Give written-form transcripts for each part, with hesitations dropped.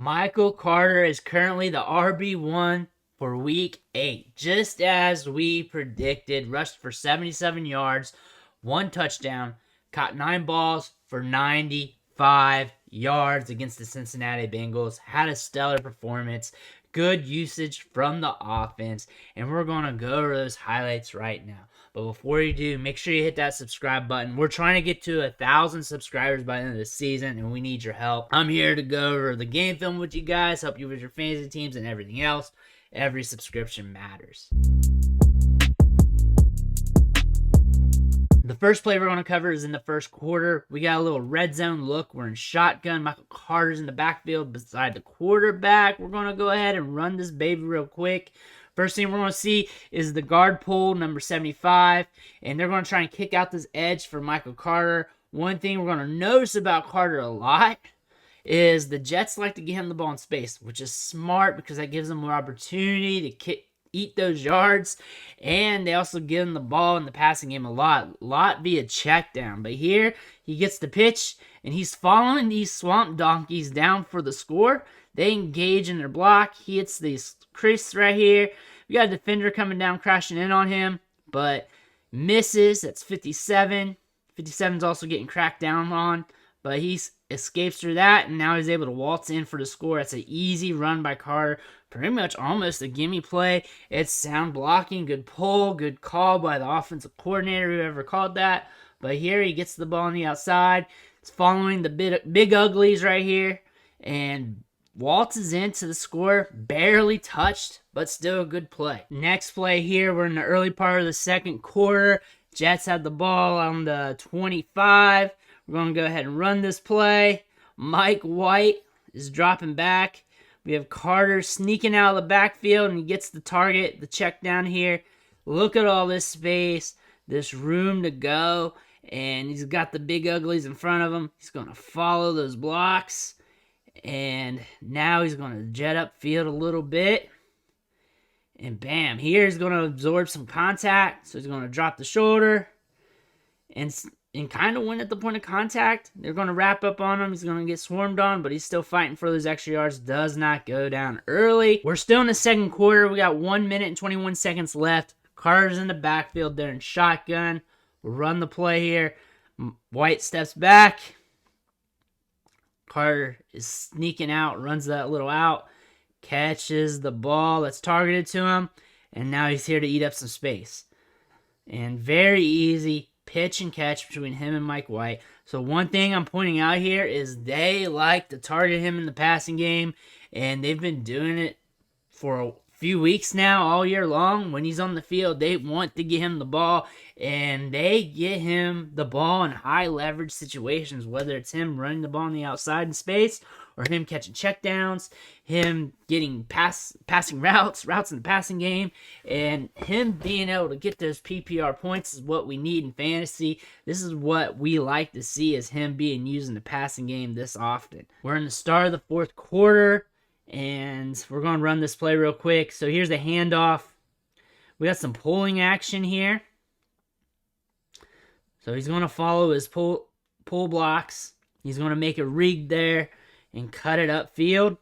Michael Carter is currently the RB1 for week 8, just as we predicted. Rushed for 77 yards, 1 touchdown, caught 9 balls for 95 yards against the Cincinnati Bengals. Had a stellar performance, good usage from the offense, and we're going to go over those highlights right now. But before you do, make sure you hit that subscribe button. We're trying to get to 1,000 subscribers by the end of the season, and we need your help. I'm here to go over the game film with you guys, help you with your fantasy teams and everything else. Every subscription matters. The first play we're going to cover is in the first quarter. We got a little red zone look. We're in shotgun. Michael Carter's in the backfield beside the quarterback. We're going to go ahead and run this baby real quick. First thing we're going to see is the guard pull, number 75, and they're going to try and kick out this edge for Michael Carter. One thing we're going to notice about Carter a lot is the Jets like to get him the ball in space, which is smart because that gives them more opportunity to eat those yards, and they also give him the ball in the passing game a lot via check down. But here he gets the pitch and he's following these swamp donkeys down for the score. They engage in their block. He hits these crease right here. We got a defender coming down, crashing in on him, but misses. That's 57. 57's also getting cracked down on, but he escapes through that, and now he's able to waltz in for the score. That's an easy run by Carter. Pretty much almost a gimme play. It's sound blocking, good pull, good call by the offensive coordinator, whoever called that. But here he gets the ball on the outside. It's following the big uglies right here, and waltzes into the score, barely touched, but still a good play. Next play here, we're in the early part of the second quarter. Jets have the ball on the 25. We're going to go ahead and run this play. Mike White is dropping back. We have Carter sneaking out of the backfield, and he gets the target, the check down here. Look at all this space, this room to go, and he's got the big uglies in front of him. He's going to follow those blocks, and now he's going to jet up field a little bit. And bam, here he's going to absorb some contact, so he's going to drop the shoulder and kind of win at the point of contact. They're going to wrap up on him. He's going to get swarmed on, but he's still fighting for those extra yards. Does not go down early. We're still in the second quarter. We got 1 minute and 21 seconds left. Carter's in the backfield there in shotgun. We'll run the play here. White steps back. Carter is sneaking out, runs that little out, catches the ball that's targeted to him, and now he's here to eat up some space. And very easy pitch and catch between him and Mike White. So one thing I'm pointing out here is they like to target him in the passing game, and they've been doing it for a few weeks now, all year long. When he's on the field, they want to get him the ball, and they get him the ball in high leverage situations, whether it's him running the ball on the outside in space, or him catching checkdowns, him getting passing routes in the passing game, and him being able to get those PPR points is what we need in fantasy. This is what we like to see, is him being used in the passing game this often. We're in the start of the fourth quarter, and we're going to run this play real quick. So here's the handoff. We got some pulling action here. So he's going to follow his pull blocks. He's going to make a read there and cut it upfield.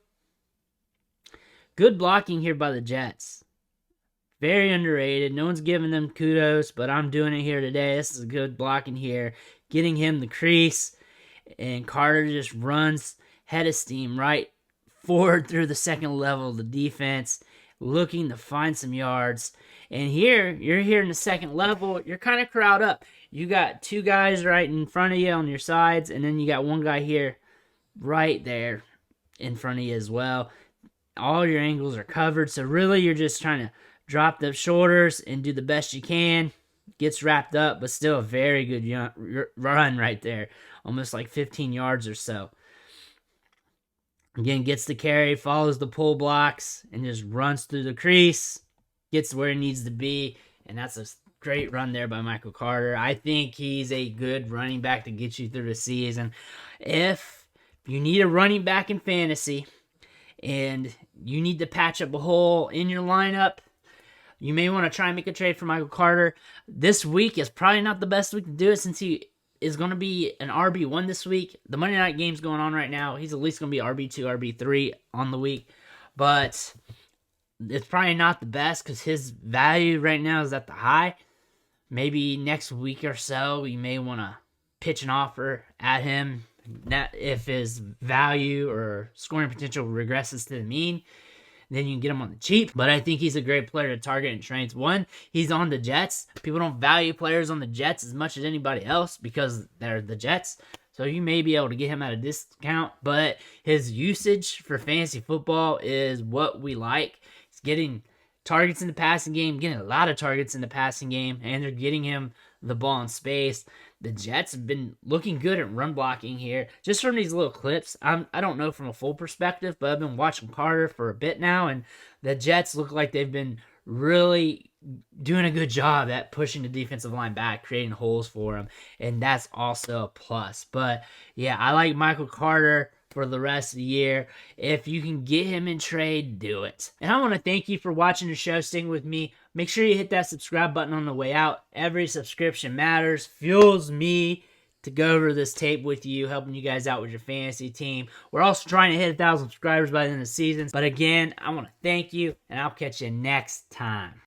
Good blocking here by the Jets. Very underrated. No one's giving them kudos, but I'm doing it here today. This is good blocking here. Getting him the crease, and Carter just runs head of steam right forward through the second level of the defense, looking to find some yards. And here, you're here in the second level, you're kind of crowd up. You got two guys right in front of you on your sides, and then you got one guy here right there in front of you as well. All your angles are covered, so really you're just trying to drop the shoulders and do the best you can. Gets wrapped up, but still a very good run right there. Almost like 15 yards or so. Again, gets the carry, follows the pull blocks, and just runs through the crease. Gets where he needs to be, and that's a great run there by Michael Carter. I think he's a good running back to get you through the season. If you need a running back in fantasy, and you need to patch up a hole in your lineup, you may want to try and make a trade for Michael Carter. This week is probably not the best week to do it, since he is going to be an RB1 this week. The Monday night game's going on right now. He's at least going to be RB2, RB3 on the week. But it's probably not the best because his value right now is at the high. Maybe next week or so, you may want to pitch an offer at him if his value or scoring potential regresses to the mean. Then you can get him on the cheap. But I think he's a great player to target in trains. One, he's on the Jets. People don't value players on the Jets as much as anybody else because they're the Jets. So you may be able to get him at a discount. But his usage for fantasy football is what we like. He's getting targets in the passing game, getting a lot of targets in the passing game, and they're getting him the ball in space. The Jets have been looking good at run blocking here. Just from these little clips, I don't know from a full perspective, but I've been watching Carter for a bit now, and the Jets look like they've been really doing a good job at pushing the defensive line back, creating holes for them, and that's also a plus. But yeah, I like Michael Carter for the rest of the year. If you can get him in trade, do it. And I want to thank you for watching the show, sticking with me. Make sure you hit that subscribe button on the way out. Every subscription matters, fuels me to go over this tape with you, helping you guys out with your fantasy team. We're also trying to hit 1,000 subscribers by the end of the season. But again, I want to thank you, and I'll catch you next time.